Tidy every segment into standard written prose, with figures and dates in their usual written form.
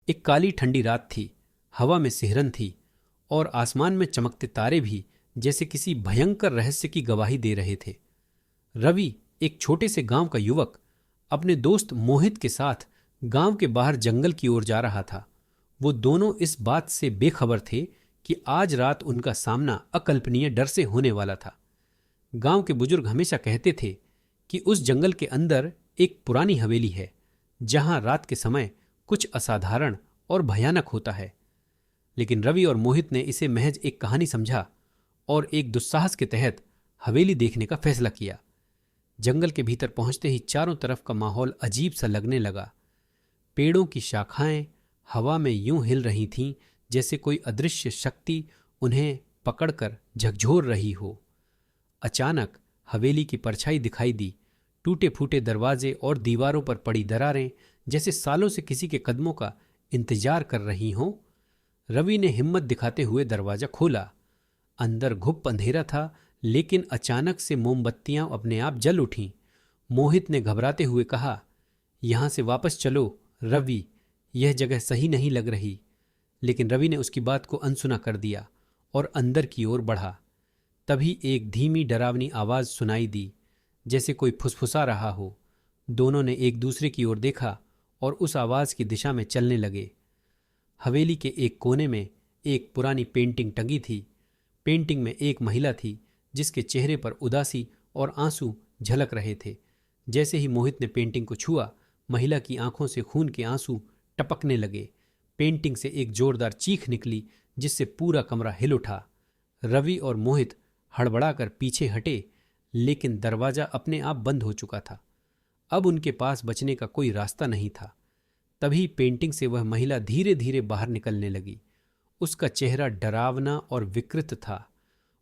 एक काली ठंडी रात थी। हवा में सिहरन थी और आसमान में चमकते तारे भी जैसे किसी भयंकर रहस्य की गवाही दे रहे थे। रवि, एक छोटे से गांव का युवक, अपने दोस्त मोहित के साथ गांव के बाहर जंगल की ओर जा रहा था। वो दोनों इस बात से बेखबर थे कि आज रात उनका सामना अकल्पनीय डर से होने वाला था। गांव के बुजुर्ग हमेशा कहते थे कि उस जंगल के अंदर एक पुरानी हवेली है जहां रात के समय कुछ असाधारण और भयानक होता है। लेकिन रवि और मोहित ने इसे महज एक कहानी समझा और एक दुस्साहस के तहत हवेली देखने का फैसला किया। जंगल के भीतर पहुंचते ही चारों तरफ का माहौल अजीब सा लगने लगा। पेड़ों की शाखाएं हवा में यूं हिल रही थीं जैसे कोई अदृश्य शक्ति उन्हें पकड़कर झकझोर रही हो। अचानक हवेली की परछाई दिखाई दी। टूटे फूटे दरवाजे और दीवारों पर पड़ी दरारें जैसे सालों से किसी के कदमों का इंतजार कर रही हों। रवि ने हिम्मत दिखाते हुए दरवाजा खोला। अंदर घुप अंधेरा था, लेकिन अचानक से मोमबत्तियां अपने आप जल उठीं। मोहित ने घबराते हुए कहा, यहां से वापस चलो रवि, यह जगह सही नहीं लग रही। लेकिन रवि ने उसकी बात को अनसुना कर दिया और अंदर की ओर बढ़ा। तभी एक धीमी डरावनी आवाज सुनाई दी, जैसे कोई फुसफुसा रहा हो। दोनों ने एक दूसरे की ओर देखा और उस आवाज की दिशा में चलने लगे। हवेली के एक कोने में एक पुरानी पेंटिंग टंगी थी। पेंटिंग में एक महिला थी जिसके चेहरे पर उदासी और आंसू झलक रहे थे। जैसे ही मोहित ने पेंटिंग को छुआ, महिला की आंखों से खून के आंसू टपकने लगे। पेंटिंग से एक जोरदार चीख निकली जिससे पूरा कमरा हिल उठा। रवि और मोहित हड़बड़ाकर पीछे हटे, लेकिन दरवाजा अपने आप बंद हो चुका था। अब उनके पास बचने का कोई रास्ता नहीं था। तभी पेंटिंग से वह महिला धीरे धीरे बाहर निकलने लगी। उसका चेहरा डरावना और विकृत था।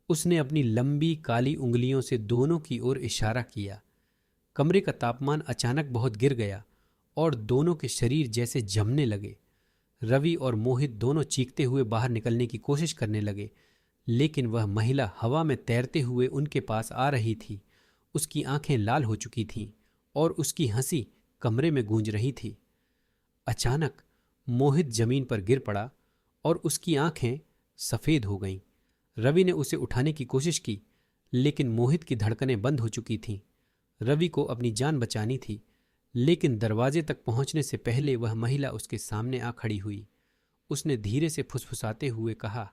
उसने अपनी लंबी काली उंगलियों से दोनों की ओर इशारा किया। कमरे का तापमान अचानक बहुत गिर गया और दोनों के शरीर जैसे जमने लगे। रवि और मोहित दोनों चीखते हुए बाहर निकलने की कोशिश करने लगे, लेकिन वह महिला हवा में तैरते हुए उनके पास आ रही थी। उसकी आंखें लाल हो चुकी थीं और उसकी हंसी कमरे में गूंज रही थी। अचानक मोहित जमीन पर गिर पड़ा और उसकी आंखें सफेद हो गईं। रवि ने उसे उठाने की कोशिश की, लेकिन मोहित की धड़कनें बंद हो चुकी थीं। रवि को अपनी जान बचानी थी, लेकिन दरवाजे तक पहुंचने से पहले वह महिला उसके सामने आ खड़ी हुई। उसने धीरे से फुसफुसाते हुए कहा,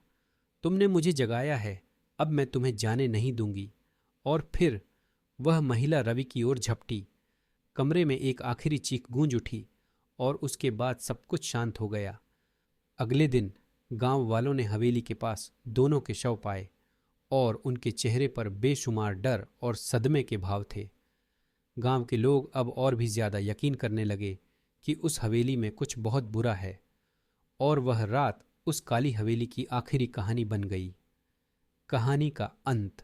तुमने मुझे जगाया है, अब मैं तुम्हें जाने नहीं दूंगी। और फिर वह महिला रवि की ओर झपटी। कमरे में एक आखिरी चीख गूंज उठी और उसके बाद सब कुछ शांत हो गया। अगले दिन गांव वालों ने हवेली के पास दोनों के शव पाए और उनके चेहरे पर बेशुमार डर और सदमे के भाव थे। गांव के लोग अब और भी ज्यादा यकीन करने लगे कि उस हवेली में कुछ बहुत बुरा है, और वह रात उस काली हवेली की आखिरी कहानी बन गई। कहानी का अंत।